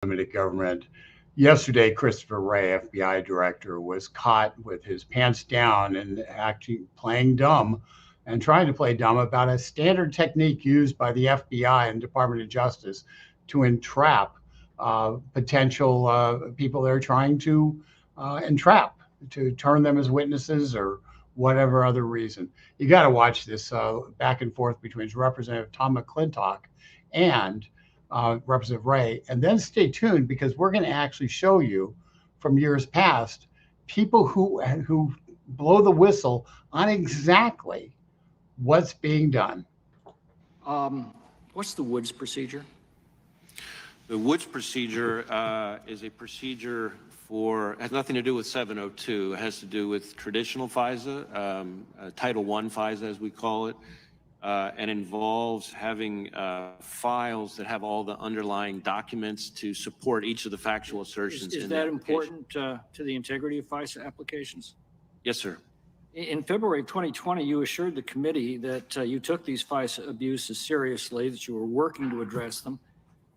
limited government. Yesterday, Christopher Wray, FBI Director, was caught with his pants down and acting playing dumb and trying to play dumb about a standard technique used by the FBI and Department of Justice to entrap potential people they're trying to entrap, to turn them as witnesses or whatever other reason. You got to watch this back and forth between Representative Tom McClintock and Representative Wray, and then stay tuned because we're going to actually show you from years past people who blow the whistle on exactly what's being done. What's the Woods procedure? The Woods procedure is a procedure has nothing to do with 702. It has to do with traditional FISA, Title I FISA, as we call it, and involves having files that have all the underlying documents to support each of the factual assertions. Is that important to the integrity of FISA applications? Yes, sir. In February of 2020, you assured the committee that you took these FISA abuses seriously, that you were working to address them.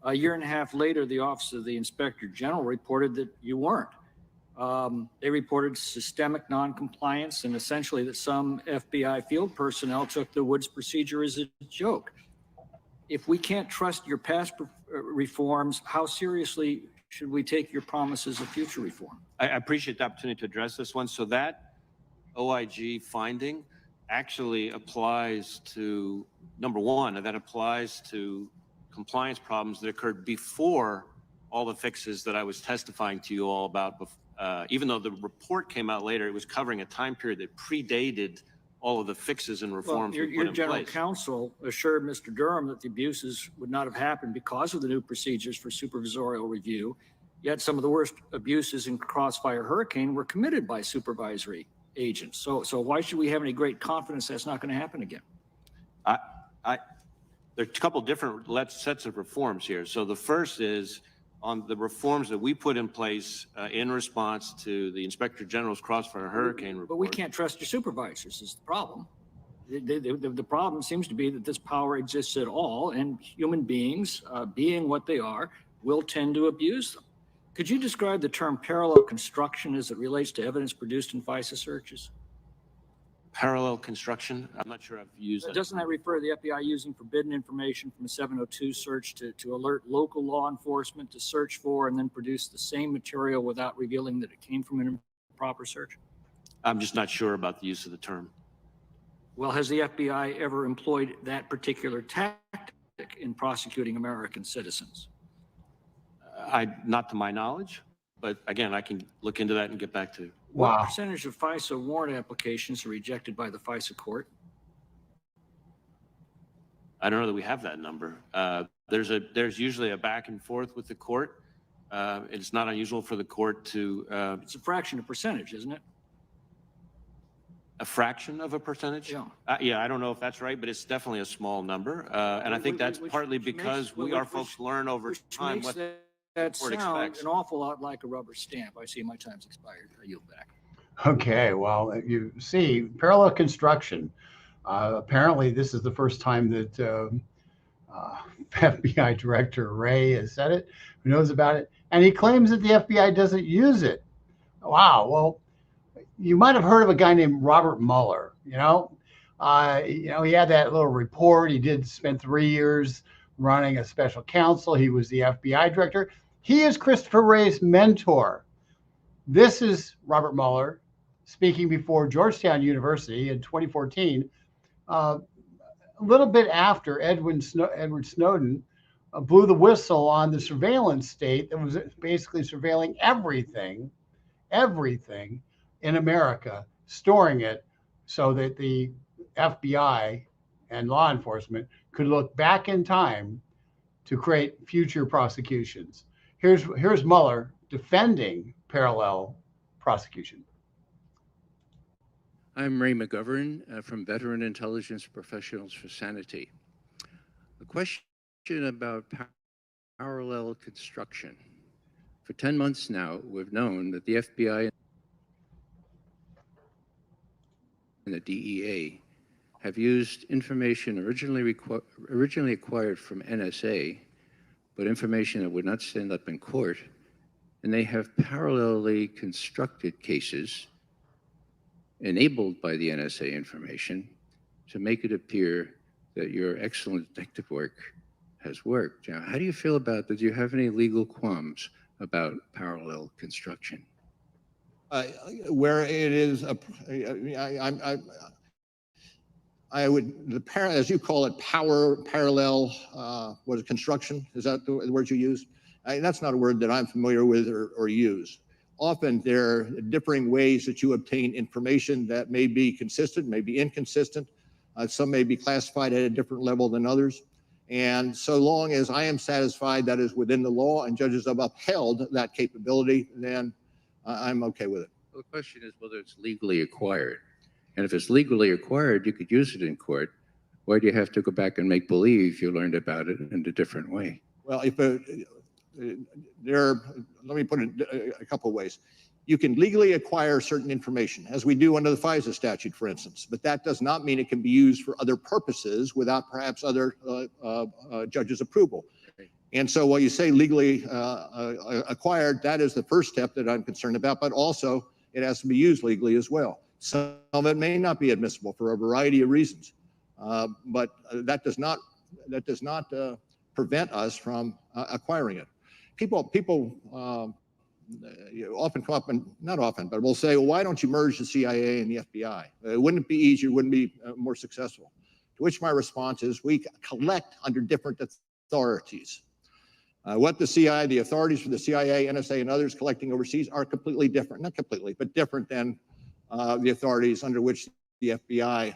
A year and a half later, the Office of the Inspector General reported that you weren't. They reported systemic noncompliance and essentially that some FBI field personnel took the Woods procedure as a joke. If we can't trust your past reforms, how seriously should we take your promises of future reform? I appreciate the opportunity to address this one. So that OIG finding actually applies to, number one, that applies to compliance problems that occurred before all the fixes that I was testifying to you all about. Even though the report came out later, it was covering a time period that predated all of the fixes and reforms we put in place. Your general counsel assured Mr. Durham that the abuses would not have happened because of the new procedures for supervisorial review, yet some of the worst abuses in Crossfire Hurricane were committed by supervisory agents. So why should we have any great confidence that's not going to happen again? There are a couple different sets of reforms here. So the first is on the reforms that we put in place in response to the Inspector General's Crossfire Hurricane report. But we can't trust your supervisors is the problem. The problem seems to be that this power exists at all, and human beings, being what they are, will tend to abuse them. Could you describe the term parallel construction as it relates to evidence produced in FISA searches? Parallel construction? I'm not sure I've used that. Doesn't that refer to the FBI using forbidden information from a 702 search to alert local law enforcement to search for and then produce the same material without revealing that it came from an improper search? I'm just not sure about the use of the term. Well, has the FBI ever employed that particular tactic in prosecuting American citizens? Not to my knowledge, but again, I can look into that and get back to you. Wow. What percentage of FISA warrant applications are rejected by the FISA court? I don't know that we have that number. There's usually a back and forth with the court. It's not unusual for the court to... it's a fraction of percentage, isn't it? A fraction of a percentage? Yeah. Yeah, I don't know if that's right, but it's definitely a small number. And I think that's partly because our folks learn over time what that sounds an awful lot like a rubber stamp. I see my time's expired. I yield back. Okay, well, you see, parallel construction. Apparently, this is the first time that FBI Director Wray has said it, who knows about it, and he claims that the FBI doesn't use it. Wow, well, you might have heard of a guy named Robert Mueller, he had that little report. He did spend 3 years running a special counsel. He was the FBI director. He is Christopher Wray's mentor. This is Robert Mueller speaking before Georgetown University in 2014, a little bit after Edward Snowden blew the whistle on the surveillance state that was basically surveilling everything in America, storing it so that the FBI and law enforcement could look back in time to create future prosecutions. Here's Mueller defending parallel prosecution. I'm Ray McGovern from Veteran Intelligence Professionals for Sanity. The question about parallel construction. For 10 months now, we've known that the FBI and the DEA have used information originally acquired from NSA but information that would not stand up in court. And they have parallelly constructed cases enabled by the NSA information to make it appear that your excellent detective work has worked. Now, how do you feel about that? Do you have any legal qualms about parallel construction? Where it is, I would, as you call it, parallel, what is construction? Is that the word you use? That's not a word that I'm familiar with or use. Often there are differing ways that you obtain information that may be consistent, may be inconsistent. Some may be classified at a different level than others. And so long as I am satisfied that is within the law and judges have upheld that capability, then I'm okay with it. Well, the question is whether it's legally acquired. And if it's legally acquired, you could use it in court. Why do you have to go back and make believe you learned about it in a different way? Well, if let me put it a couple of ways. You can legally acquire certain information, as we do under the FISA statute, for instance, but that does not mean it can be used for other purposes without perhaps other judges' approval. And so while you say legally acquired, that is the first step that I'm concerned about, but also it has to be used legally as well. Some of it may not be admissible for a variety of reasons, but that does not prevent us from acquiring it. People often come up, and not often, but will say, well, why don't you merge the CIA and the FBI? Wouldn't it be easier? Wouldn't it be more successful? To which my response is, we collect under different authorities. What the CIA, the authorities for the CIA, NSA, and others collecting overseas are completely different, not completely, but different than the authorities under which the FBI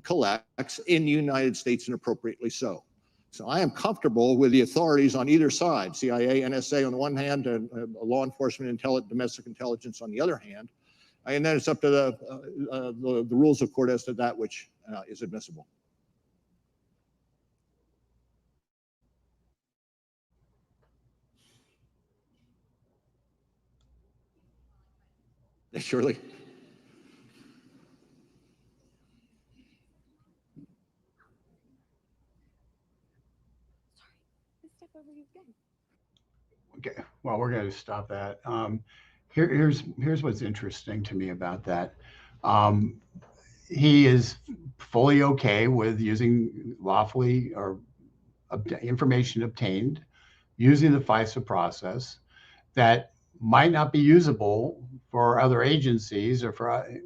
collects in the United States, and appropriately so. So I am comfortable with the authorities on either side, CIA, NSA on the one hand, and law enforcement, domestic intelligence on the other hand. And then it's up to the rules of court as to that which is admissible. Surely. Okay, well, we're going to stop that. Here's what's interesting to me about that. He is fully okay with using lawfully or information obtained using the FISA process that might not be usable for other agencies, or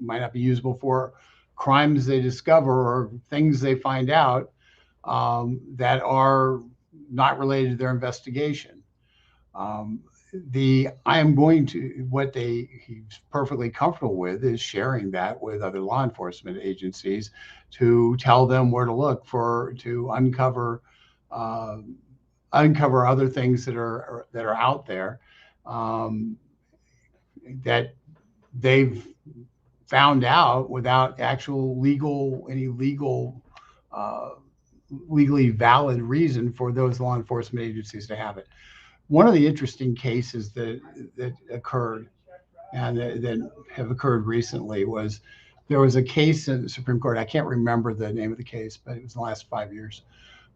might not be usable for crimes they discover or things they find out that are not related to their investigation. He's perfectly comfortable with is sharing that with other law enforcement agencies to tell them where to look to uncover other things that are out there that they've found out without any legally valid reason for those law enforcement agencies to have it. One of the interesting cases that occurred and that have occurred recently was there was a case in the Supreme Court. I can't remember the name of the case, but it was in the last 5 years,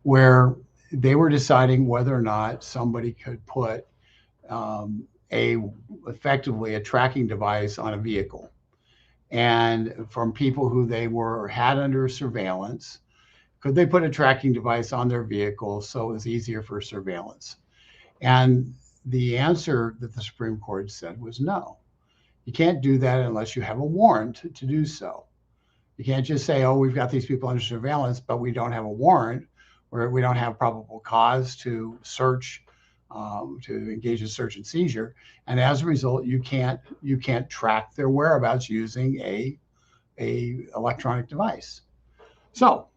where they were deciding whether or not somebody could put effectively a tracking device on a vehicle, and from people who they had under surveillance, could they put a tracking device on their vehicle so it was easier for surveillance? And the answer that the Supreme Court said was no. You can't do that unless you have a warrant to do so. You can't just say, oh, we've got these people under surveillance, but we don't have a warrant, or we don't have probable cause to search, to engage in search and seizure. And as a result, you can't track their whereabouts using a electronic device. So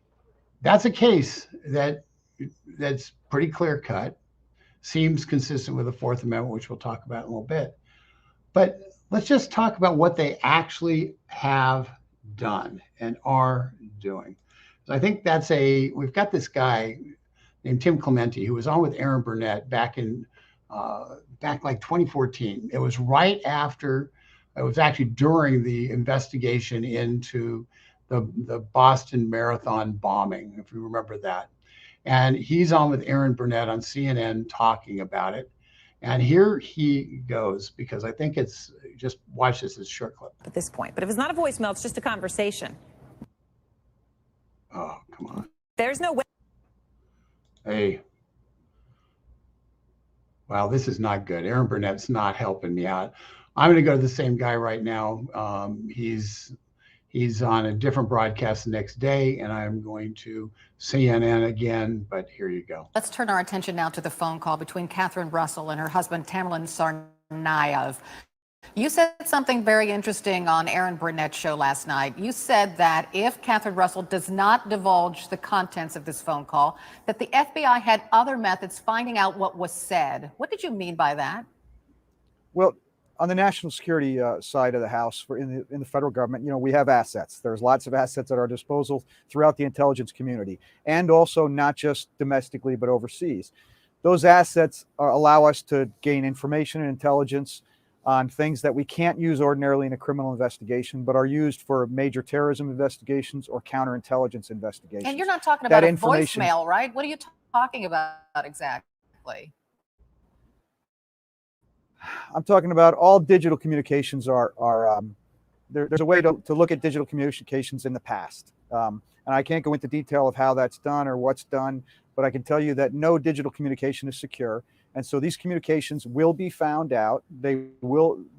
that's a case that's pretty clear cut, seems consistent with the Fourth Amendment, which we'll talk about in a little bit. But let's just talk about what they actually have done and are doing. So I think we've got this guy named Tim Clementi, who was on with Aaron Burnett back like 2014. It was actually during the investigation into the Boston Marathon bombing, if you remember that. And he's on with Aaron Burnett on CNN talking about it. And here he goes, because I think it's, just watch this, it's a short clip. At this point, but if it's not a voicemail, it's just a conversation. Oh, come on. There's no way. Hey. Wow, this is not good. Aaron Burnett's not helping me out. I'm going to go to the same guy right now. He's on a different broadcast the next day, and I'm going to CNN again, but here you go. Let's turn our attention now to the phone call between Catherine Russell and her husband, Tamerlan Tsarnaev. You said something very interesting on Aaron Burnett's show last night. You said that if Catherine Russell does not divulge the contents of this phone call, that the FBI had other methods finding out what was said. What did you mean by that? Well, on the national security side of the house, in the federal government, we have assets. There's lots of assets at our disposal throughout the intelligence community, and also not just domestically, but overseas. Those assets allow us to gain information and intelligence on things that we can't use ordinarily in a criminal investigation, but are used for major terrorism investigations or counterintelligence investigations. And you're not talking about a voicemail, right? What are you talking about exactly? I'm talking about all digital communications there's a way to look at digital communications in the past. And I can't go into detail of how that's done or what's done, but I can tell you that no digital communication is secure. And so these communications will be found out. The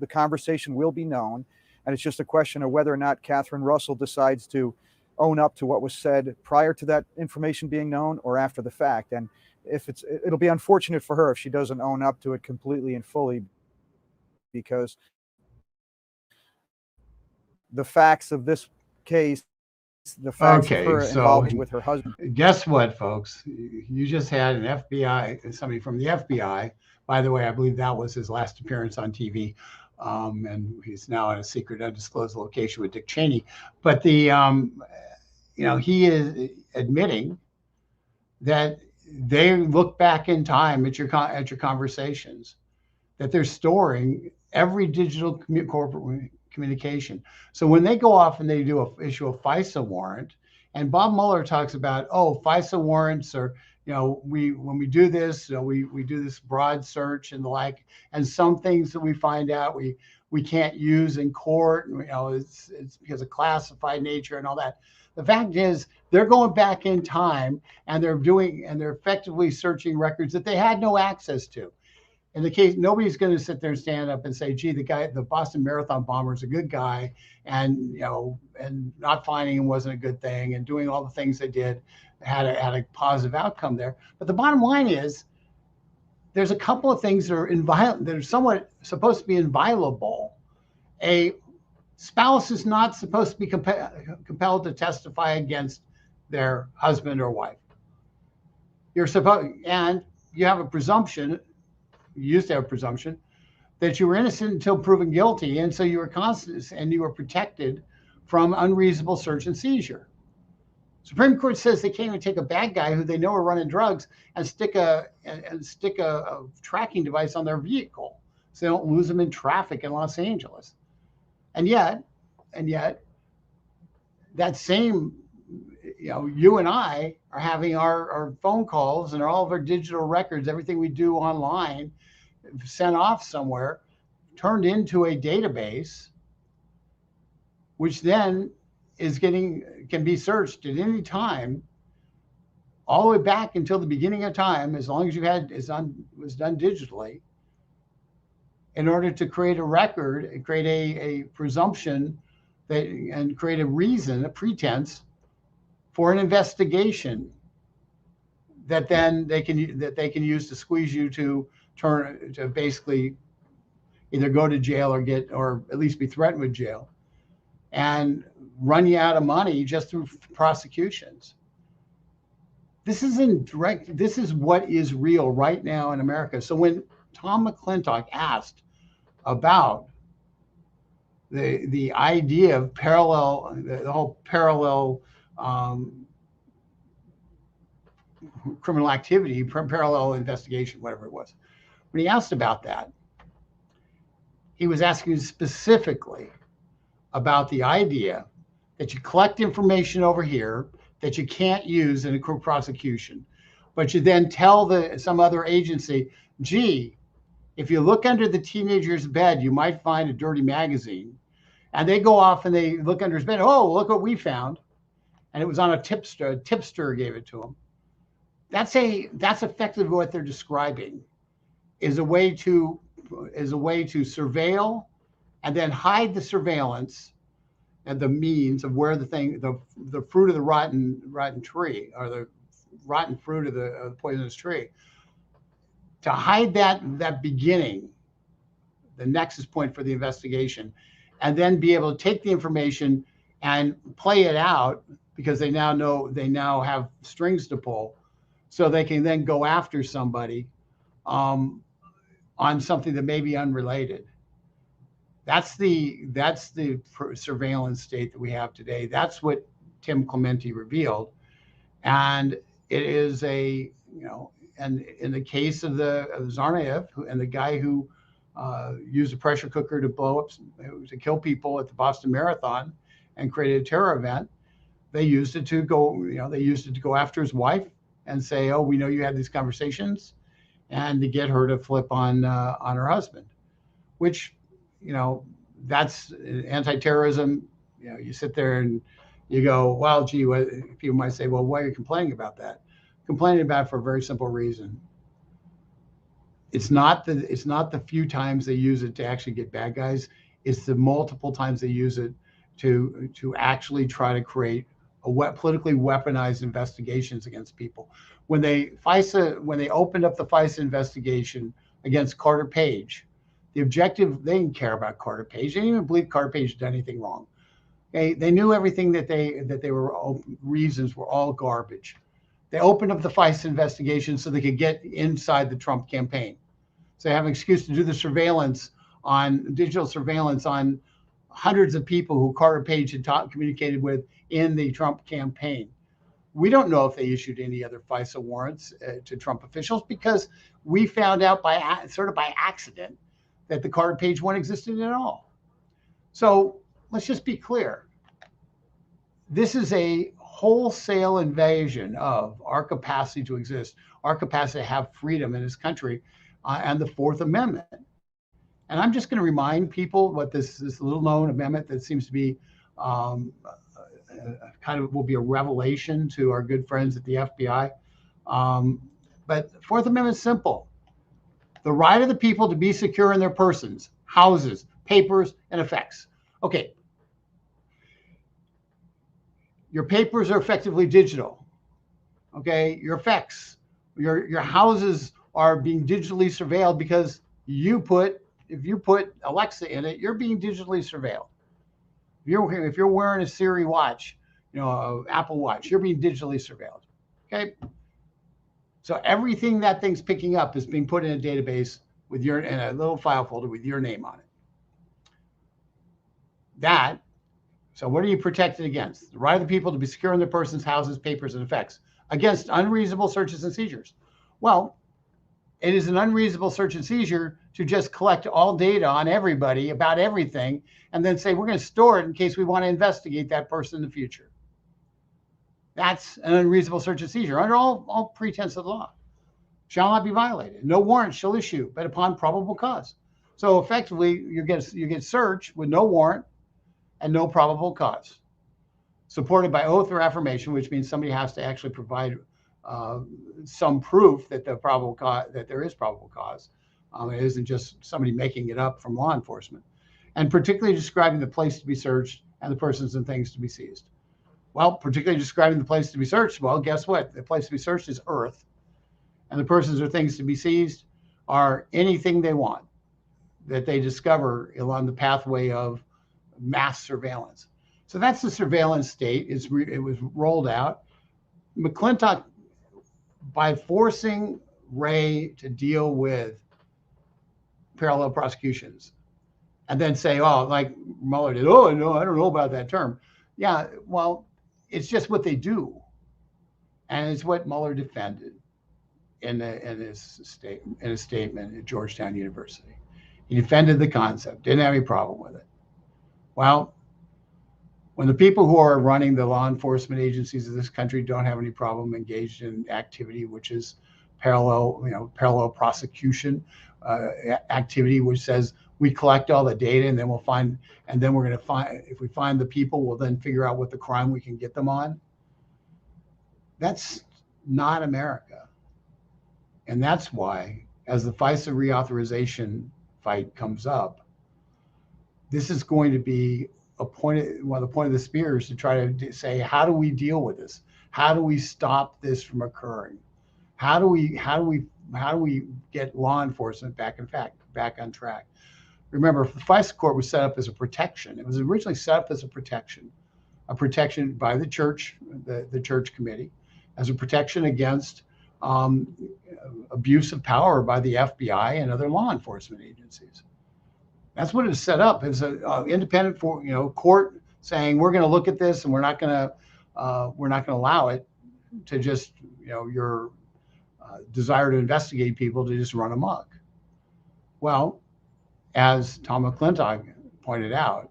conversation will be known. And it's just a question of whether or not Catherine Russell decides to own up to what was said prior to that information being known or after the fact. And it'll be unfortunate for her if she doesn't own up to it completely and fully, because the facts of this case, the facts of her involvement with her husband. Guess what, folks? You just had somebody from the FBI. By the way, I believe that was his last appearance on TV. And he's now in a secret undisclosed location with Dick Cheney. But he is admitting that they look back in time at your conversations, that they're storing every digital corporate communication. So when they go off and they issue a FISA warrant, and Bob Mueller talks about, FISA warrants are, when we do this, we do this broad search and the like, and some things that we find out we can't use in court, and it's because of classified nature and all that. The fact is, they're going back in time and they're effectively searching records that they had no access to. In the case, nobody's going to sit there and stand up and say, gee, the Boston Marathon bomber is a good guy, and and not finding him wasn't a good thing, and doing all the things they did had a positive outcome there. But the bottom line is, there's a couple of things that are somewhat supposed to be inviolable. A spouse is not supposed to be compelled to testify against their husband or wife. And you have a presumption. You used to have a presumption that you were innocent until proven guilty, and so you were constant and you were protected from unreasonable search and seizure. Supreme Court says they can't even take a bad guy who they know are running drugs and stick a tracking device on their vehicle so they don't lose them in traffic in Los Angeles. And yet, that same, you and I are having our phone calls and all of our digital records, everything we do online, sent off somewhere, turned into a database, which then can be searched at any time, all the way back until the beginning of time, as long as was done digitally, in order to create a record and create a presumption and create a reason, a pretense for an investigation that then they can use to squeeze you to basically either go to jail or at least be threatened with jail, and run you out of money just through prosecutions. This is what is real right now in America. So when Tom McClintock asked about the idea of the whole parallel criminal activity, parallel investigation, whatever it was, when he asked about that, he was asking specifically about the idea that you collect information over here that you can't use in a court prosecution. but you then tell some other agency, gee, if you look under the teenager's bed, you might find a dirty magazine. And they go off and they look under his bed. Oh, look what we found. And it was on a tipster. A tipster gave it to them. That's effectively what they're describing, is a way to surveil and then hide the surveillance and the means of where the fruit of the rotten tree, or the rotten fruit of the poisonous tree, to hide that beginning, the nexus point for the investigation, and then be able to take the information and play it out, because they now have strings to pull, so they can then go after somebody on something that may be unrelated. That's the surveillance state that we have today. That's what Tim Clementi revealed, and it is and in the case of the Tsarnaev and the guy who used a pressure cooker to kill people at the Boston Marathon and created a terror event, they used it to go after his wife and say, oh, we know you had these conversations, and to get her to flip on her husband, which, that's anti-terrorism. You sit there and you go, well, gee, people might say, well, why are you complaining about that? Complaining about it for a very simple reason. It's not the few times they use it to actually get bad guys. It's the multiple times they use it to actually try to create politically weaponized investigations against people. When they opened up the FISA investigation against Carter Page, the objective, they didn't care about Carter Page. They didn't even believe Carter Page did anything wrong. They knew everything that they were reasons were all garbage. They opened up the FISA investigation so they could get inside the Trump campaign. So they have an excuse to do the digital surveillance on hundreds of people who Carter Page had communicated with in the Trump campaign. We don't know if they issued any other FISA warrants to Trump officials, because we found out by accident that the Carter Page one existed at all. So let's just be clear. This is a wholesale invasion of our capacity to exist, our capacity to have freedom in this country, and the Fourth Amendment. And I'm just going to remind people what this little known amendment that seems to be will be a revelation to our good friends at the FBI. But the Fourth Amendment is simple. The right of the people to be secure in their persons, houses, papers, and effects. Okay. Your papers are effectively digital. Okay. Your effects, your houses are being digitally surveilled, because if you put Alexa in it, you're being digitally surveilled. If you're wearing a Siri watch, Apple Watch, you're being digitally surveilled. Okay. So everything that thing's picking up is being put in a database in a little file folder with your name on it. So what are you protected against? The right of the people to be secure in their persons, houses, papers, and effects, against unreasonable searches and seizures. Well, it is an unreasonable search and seizure to just collect all data on everybody about everything, and then say we're going to store it in case we want to investigate that person in the future. That's an unreasonable search and seizure under all pretense of the law. Shall not be violated. No warrant shall issue, but upon probable cause. So effectively, you get searched with no warrant and no probable cause, supported by oath or affirmation, which means somebody has to actually provide some proof that there is probable cause. It isn't just somebody making it up from law enforcement, and particularly describing the place to be searched and the persons and things to be seized. Well, particularly describing the place to be searched. Well, guess what? The place to be searched is Earth, and the persons or things to be seized are anything they want that they discover along the pathway of mass surveillance. So that's the surveillance state. It was rolled out. McClintock, by forcing Wray to deal with parallel prosecutions and then say, oh, like Mueller did, oh, no, I don't know about that term. Yeah, well, it's just what they do. And it's what Mueller defended in his statement at Georgetown University. He defended the concept, didn't have any problem with it. Well, When the people who are running the law enforcement agencies of this country don't have any problem engaged in activity, which is parallel prosecution activity, which says we collect all the data and then we're going to find, if we find the people, we'll then figure out what the crime we can get them on. That's not America. And that's why, as the FISA reauthorization fight comes up, this is going to be the point of the spear is to try to say, how do we deal with this? How do we stop this from occurring? How do we get law enforcement back on track? Remember, the FISA court was set up as a protection. It was originally set up as a protection by the church, the church committee, as a protection against abuse of power by the FBI and other law enforcement agencies. That's what it was set up as an independent court saying, we're going to look at this and we're not going to allow it to just your desire to investigate people to just run amok. Well, as Tom McClintock pointed out,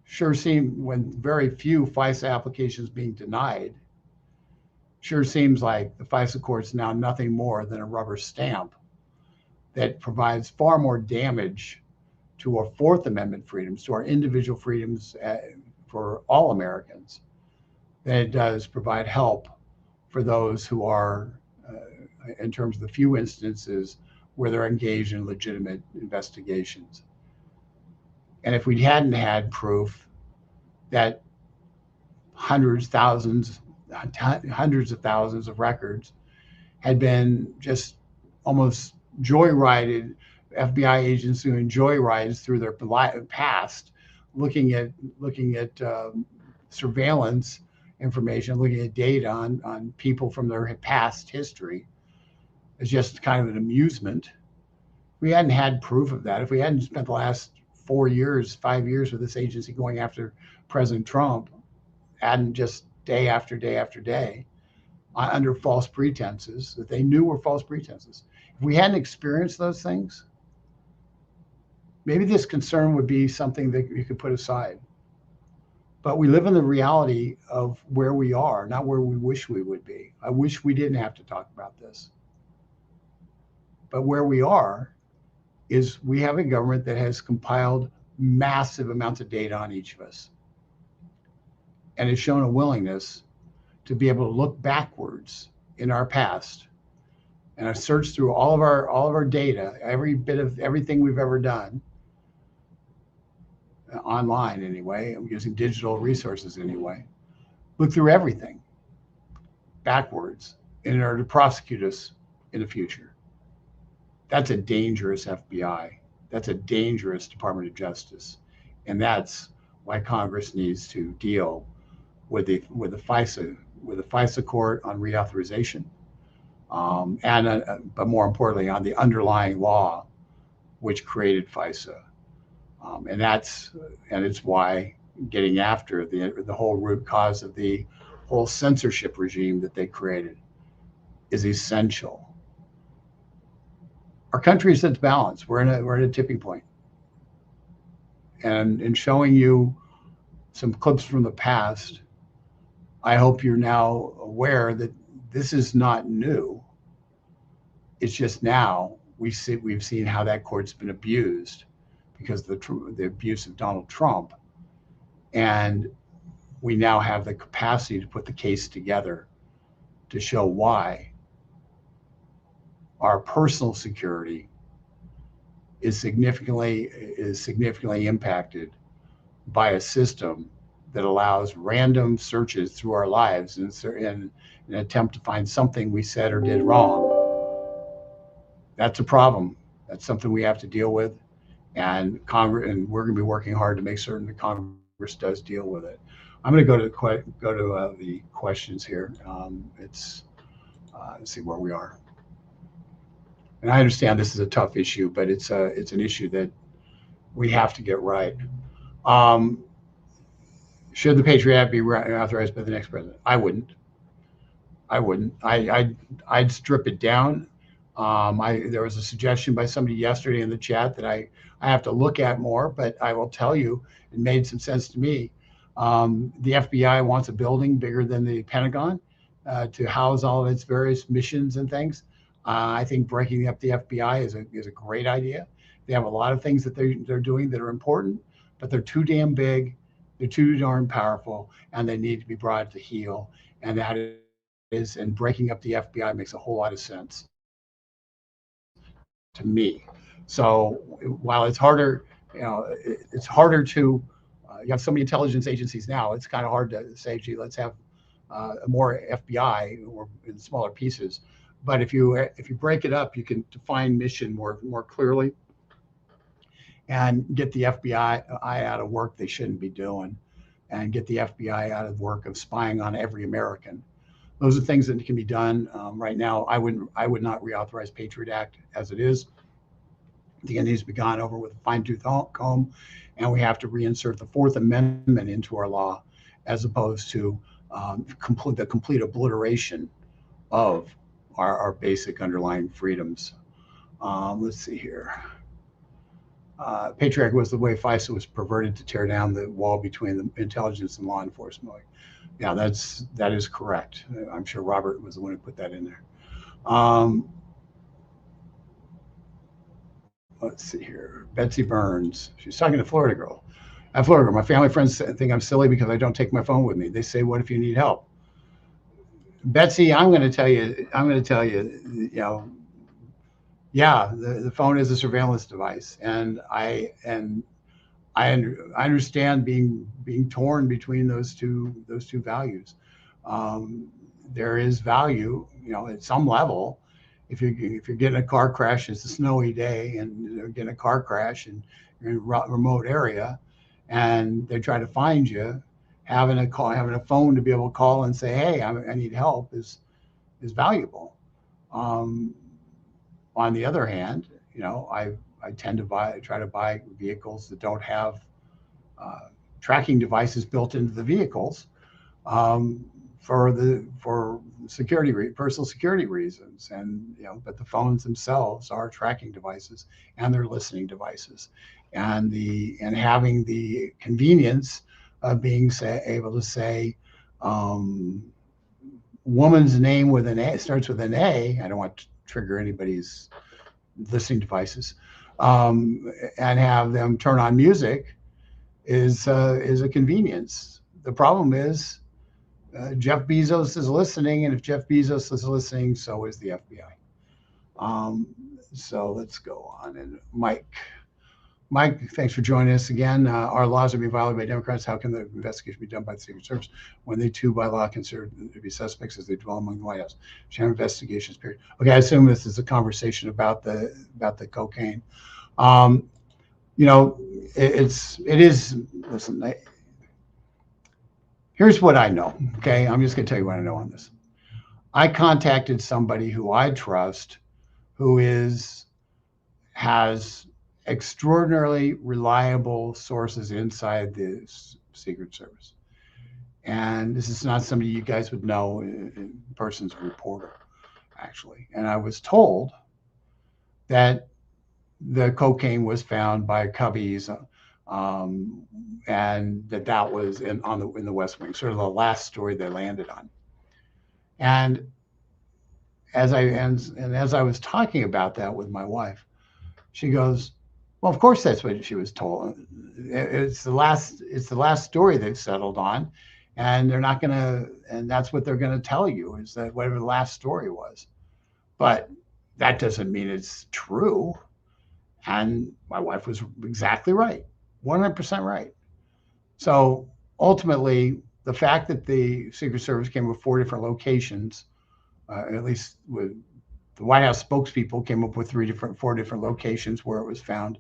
sure seemed, when very few FISA applications being denied, sure seems like the FISA court's now nothing more than a rubber stamp that provides far more damage to our Fourth Amendment freedoms, to our individual freedoms for all Americans, than it does provide help for those who are, in terms of the few instances where they're engaged in legitimate investigations. And if we hadn't had proof that hundreds of thousands of records had been just almost joyrided, FBI agents doing joyrides through their past, looking at surveillance information, looking at data on people from their past history, as just kind of an amusement. We hadn't had proof of that. If we hadn't spent the last 5 years with this agency going after President Trump, and just day after day after day, under false pretenses that they knew were false pretenses. If we hadn't experienced those things, maybe this concern would be something that you could put aside. But we live in the reality of where we are, not where we wish we would be. I wish we didn't have to talk about this. But where we are is we have a government that has compiled massive amounts of data on each of us, and has shown a willingness to be able to look backwards in our past and have searched through all of our data, every bit of everything we've ever done, online anyway, using digital resources anyway, look through everything backwards in order to prosecute us in the future. That's a dangerous FBI. That's a dangerous Department of Justice. And that's why Congress needs to deal with the FISA court on reauthorization, but more importantly on the underlying law which created FISA. And it's why getting after the whole root cause of the whole censorship regime that they created is essential. Our country is at balance. We're at a tipping point. And in showing you some clips from the past, I hope you're now aware that this is not new. It's just now we've seen how that court's been abused because of the abuse of Donald Trump. And we now have the capacity to put the case together to show why our personal security is significantly impacted by a system that allows random searches through our lives in an attempt to find something we said or did wrong. That's a problem. That's something we have to deal with, and we're going to be working hard to make certain that Congress does deal with it. I'm going to go to the questions here. Let's see where we are. And I understand this is a tough issue, but it's an issue that we have to get right. Should the Patriot Act be authorized by the next president? I wouldn't. I'd strip it down. There was a suggestion by somebody yesterday in the chat that I have to look at more, but I will tell you, it made some sense to me. The FBI wants a building bigger than the Pentagon to house all of its various missions and things. I think breaking up the FBI is a great idea. They have a lot of things that they're doing that are important, but they're too damn big, they're too darn powerful, and they need to be brought to heel. And that is, and breaking up the FBI makes a whole lot of sense to me. So while it's harder, it's harder to, you have so many intelligence agencies now, it's kind of hard to say, gee, let's have more FBI or in smaller pieces. But if you break it up, you can define mission more clearly and get the FBI out of work they shouldn't be doing, and get the FBI out of work of spying on every American. Those are things that can be done right now. I would not reauthorize Patriot Act as it is. I think it needs to be gone over with a fine-tooth comb, and we have to reinsert the Fourth Amendment into our law, as opposed to the complete obliteration of our basic underlying freedoms. Let's see here. Patriot Act was the way FISA was perverted to tear down the wall between the intelligence and law enforcement. Yeah, that is correct. I'm sure Robert was the one who put that in there. Let's see here. Betsy Burns. She's talking to Florida girl. At Florida girl, my family friends think I'm silly because I don't take my phone with me. They say, "What if you need help?" Betsy, I'm going to tell you, yeah, the phone is a surveillance device, and I understand being torn between those two values. There is value, at some level. If you're getting a car crash, it's a snowy day, and you're getting a car crash, and you're in a remote area, and they try to find you, having a phone to be able to call and say, "Hey, I need help," is valuable. On the other hand, I tend to try to buy vehicles that don't have tracking devices built into the vehicles for personal security reasons, and but the phones themselves are tracking devices, and they're listening devices, and having the convenience of being able to say woman's name with an A, starts with an A. I don't want to trigger anybody's listening devices, and have them turn on music is a convenience. The problem is Jeff Bezos is listening, and if Jeff Bezos is listening, so is the FBI. So let's go on. And Mike, thanks for joining us again. Our laws are being violated by Democrats. How can the investigation be done by the Secret Service when they too, by law, considered to be suspects as they dwell among the White House? Sham investigations, period. Okay, I assume this is a conversation about the cocaine. It is. Listen, here's what I know. Okay, I'm just going to tell you what I know on this. I contacted somebody who I trust, who has extraordinarily reliable sources inside the Secret Service. And this is not somebody you guys would know in person's reporter, actually. And I was told that the cocaine was found by Cubbies, and that was in the West Wing, sort of the last story they landed on. And as I was talking about that with my wife, she goes, "Well, of course that's what she was told. It's the last story they've settled on, and they're not gonna, and that's what they're gonna tell you, is that whatever the last story was. But that doesn't mean it's true." And my wife was exactly right, 100% right. So ultimately, the fact that the Secret Service came with 4 different locations, at least with the White House spokespeople came up with 4 different locations where it was found,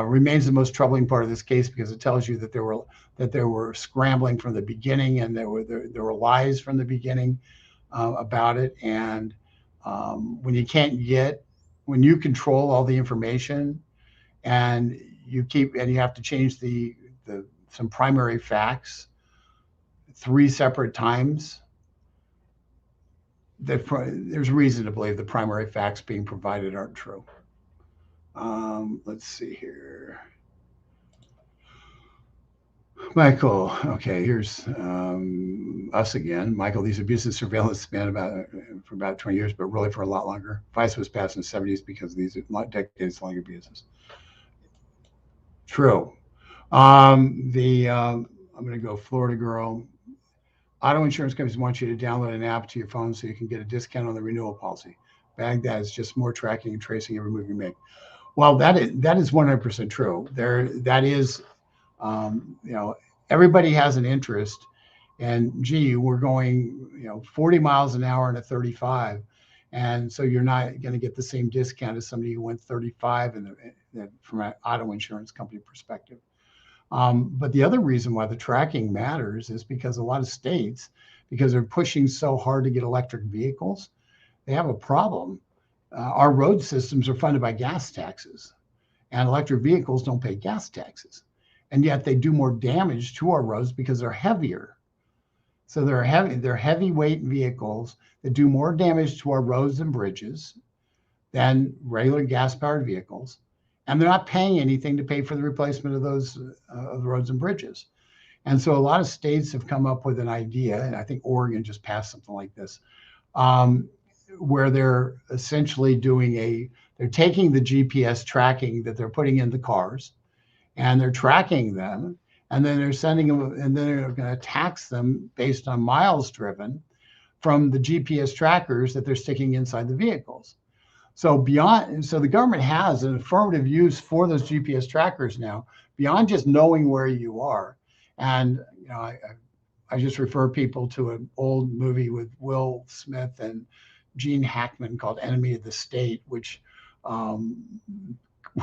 remains the most troubling part of this case, because it tells you that there were scrambling from the beginning, and there were lies from the beginning about it. And when you control all the information, and you have to change some primary facts 3 separate times, there's reason to believe the primary facts being provided aren't true. Let's see here. Michael, okay, here's us again. Michael, these abuses surveillance span for about 20 years, but really for a lot longer. FISA was passed in the 70s because of these decades-long abuses. True. I'm going to go Florida girl. Auto insurance companies want you to download an app to your phone so you can get a discount on the renewal policy. Baghdad is just more tracking and tracing every move you make. Well, that is 100% true. That is, everybody has an interest, and gee, we're going, 40 miles an hour in a 35, and so you're not going to get the same discount as somebody who went 35 from an auto insurance company perspective. But the other reason why the tracking matters is because a lot of states, because they're pushing so hard to get electric vehicles, they have a problem. Our road systems are funded by gas taxes, and electric vehicles don't pay gas taxes. And yet they do more damage to our roads because they're heavier. So they're heavyweight vehicles that do more damage to our roads and bridges than regular gas-powered vehicles. And they're not paying anything to pay for the replacement of those of the roads and bridges. And so a lot of states have come up with an idea, and I think Oregon just passed something like this, where they're essentially they're taking the GPS tracking that they're putting in the cars, and they're tracking them, and then they're sending them, and then they're going to tax them based on miles driven from the GPS trackers that they're sticking inside the vehicles. So the government has an affirmative use for those GPS trackers now, beyond just knowing where you are. And I just refer people to an old movie with Will Smith and Gene Hackman called Enemy of the State, which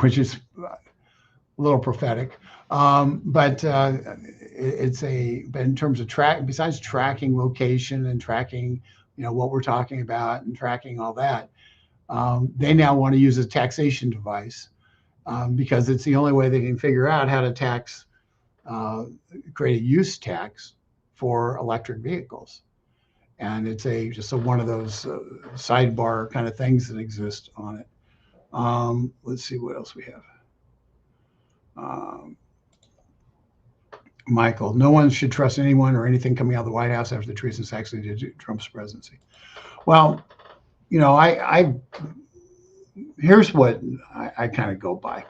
is a little prophetic. But in terms of besides tracking location and tracking, what we're talking about and tracking all that, they now want to use a taxation device because it's the only way they can figure out how to create a use tax for electric vehicles. And it's just one of those sidebar kind of things that exist on it. Let's see what else we have. Michael, no one should trust anyone or anything coming out of the White House after the treason actually did Trump's presidency. Well, here's what I kind of go by.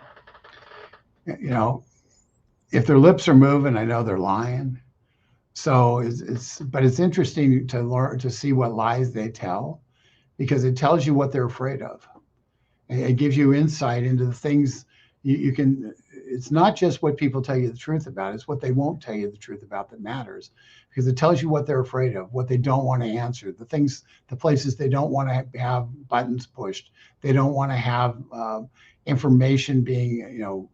If their lips are moving, I know they're lying. So but it's interesting to learn to see what lies they tell, because it tells you what they're afraid of. It gives you insight into the things you can. It's not just what people tell you the truth about; it's what they won't tell you the truth about that matters, because it tells you what they're afraid of, what they don't want to answer, the places they don't want to have buttons pushed. They don't want to have information being,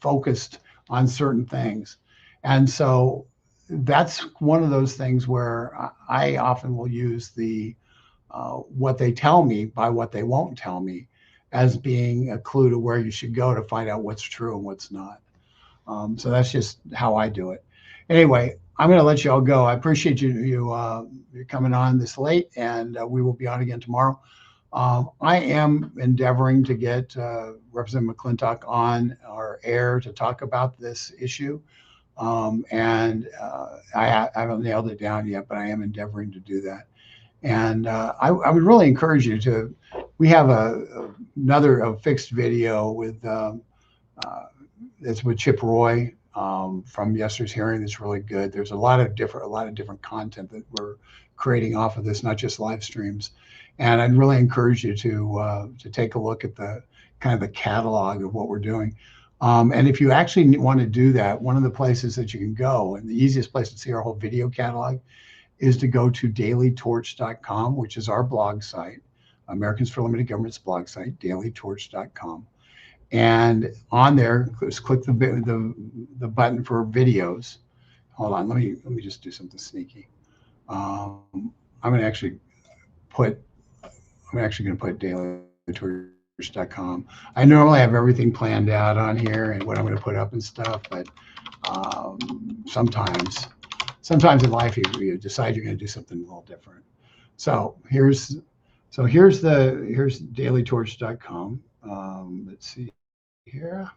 focused on certain things, and so that's one of those things where I often will use what they tell me by what they won't tell me as being a clue to where you should go to find out what's true and what's not. So that's just how I do it. Anyway, I'm going to let you all go. I appreciate you coming on this late, and we will be on again tomorrow. I am endeavoring to get Representative McClintock on our air to talk about this issue. I haven't nailed it down yet, but I am endeavoring to do that. And I would really encourage you we have another fixed video with it's with Chip Roy from yesterday's hearing. That's really good. There's a lot of different content that we're creating off of this, not just live streams. And I'd really encourage you to take a look at the kind of the catalog of what we're doing. And if you actually want to do that, one of the places that you can go, and the easiest place to see our whole video catalog, is to go to dailytorch.com, which is our blog site, Americans for Limited Government's blog site, dailytorch.com. And on there, just click the button for videos. Hold on, let me just do something sneaky. I'm actually going to put dailytorch.com. I normally have everything planned out on here and what I'm going to put up and stuff, but sometimes in life you decide you're going to do something a little different. So here's dailytorch.com. Let's see here.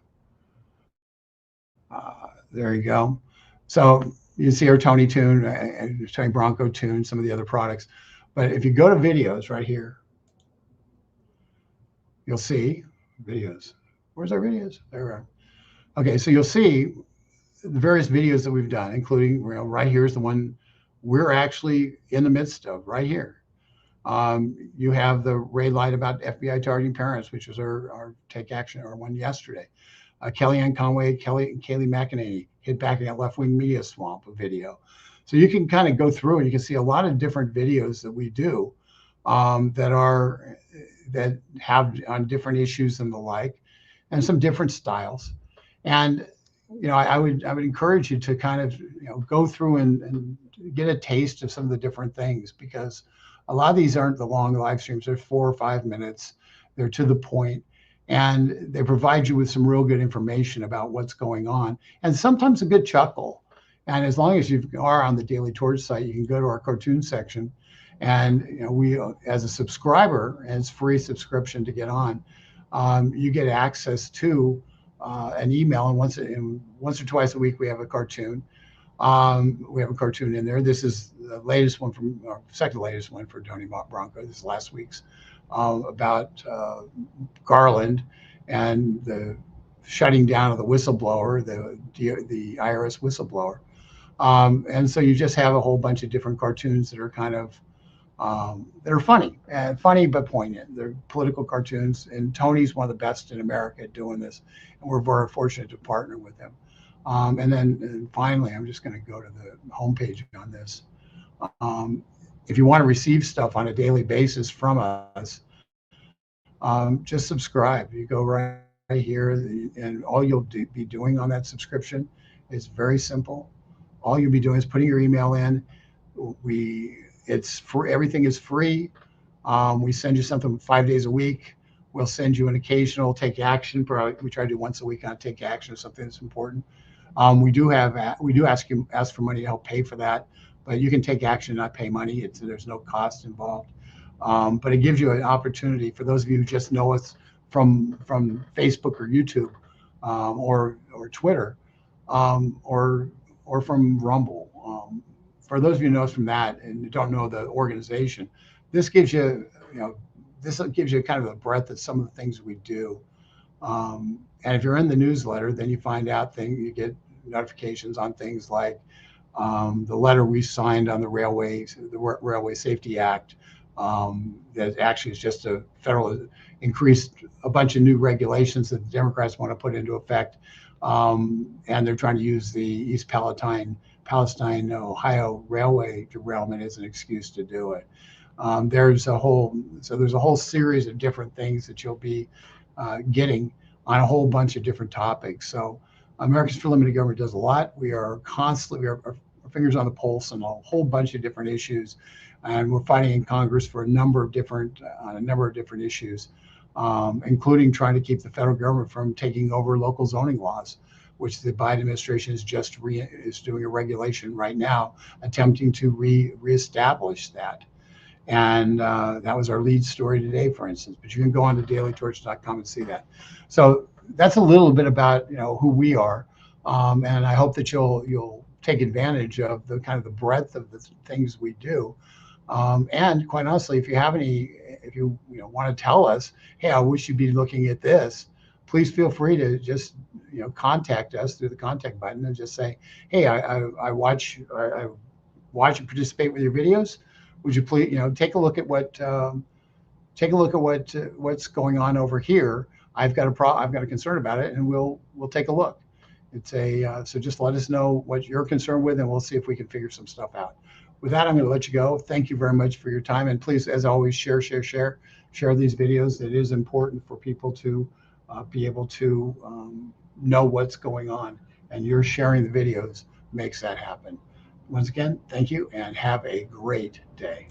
There you go. So you see our Tony tune, Tony Bronco tune, some of the other products. But if you go to videos right here, you'll see videos. Where's our videos? There we are. Okay, so you'll see the various videos that we've done, including, right here is the one we're actually in the midst of right here. You have the Ray light about FBI targeting parents, which was our take action, our one yesterday. Kellyanne Conway, Kayleigh McEnany hit back in that left-wing media swamp of video. So you can kind of go through and you can see a lot of different videos that we do that have on different issues and the like, and some different styles. And I would encourage you to kind of go through and get a taste of some of the different things, because a lot of these aren't the long live streams. They're 4 or 5 minutes. They're to the point, and they provide you with some real good information about what's going on, and sometimes a good chuckle. And as long as you are on the Daily Torch site, you can go to our cartoon section, and we, as a subscriber, and it's free subscription to get on, you get access to an email, and once or twice a week we have a cartoon. We have a cartoon in there. This is the latest one from, or second latest one for Tony Bronco. This is last week's, about Garland and the shutting down of the whistleblower, the IRS whistleblower. And so you just have a whole bunch of different cartoons that are kind of that are funny but poignant. They're political cartoons, and Tony's one of the best in America at doing this, and we're very fortunate to partner with him. And finally, I'm just going to go to the homepage on this. If you want to receive stuff on a daily basis from us, just subscribe. You go right here, and all you'll be doing on that subscription is very simple. All you'll be doing is putting your email in. It's free. Everything is free. We send you something 5 days a week. We'll send you an occasional take action. We try to do once a week on take action or something that's important. We do ask for money to help pay for that, but you can take action and not pay money. There's no cost involved. But it gives you an opportunity for those of you who just know us from Facebook or YouTube, or Twitter, or from Rumble. For those of you who know us from that and don't know the organization, this gives you, kind of a breadth of some of the things we do. And if you're in the newsletter, then you find out you get notifications on things like the letter we signed on the Railway Safety Act, that actually is just a federal increased a bunch of new regulations that the Democrats want to put into effect. And they're trying to use the East Palestine, Ohio railway derailment as an excuse to do it. There's a whole series of different things that you'll be getting on a whole bunch of different topics. So Americans for Limited Government does a lot. We are constantly, our fingers on the pulse on a whole bunch of different issues, and we're fighting in Congress for a number of different issues, including trying to keep the federal government from taking over local zoning laws, which the Biden administration is is doing a regulation right now, attempting to reestablish that. And that was our lead story today, for instance. But you can go on to dailytorch.com and see that. So that's a little bit about who we are, and I hope that you'll take advantage of the kind of the breadth of the things we do. And quite honestly, if you want to tell us, hey, I wish you'd be looking at this, please feel free to just contact us through the contact button and just say, hey, I watch and participate with your videos. Would you please take a look at what's going on over here? I've got a concern about it, and we'll take a look. So just let us know what you're concerned with, and we'll see if we can figure some stuff out. With that, I'm going to let you go. Thank you very much for your time, and please, as always, share these videos. It is important for people to be able to know what's going on, and your sharing the videos makes that happen. Once again, thank you, and have a great day.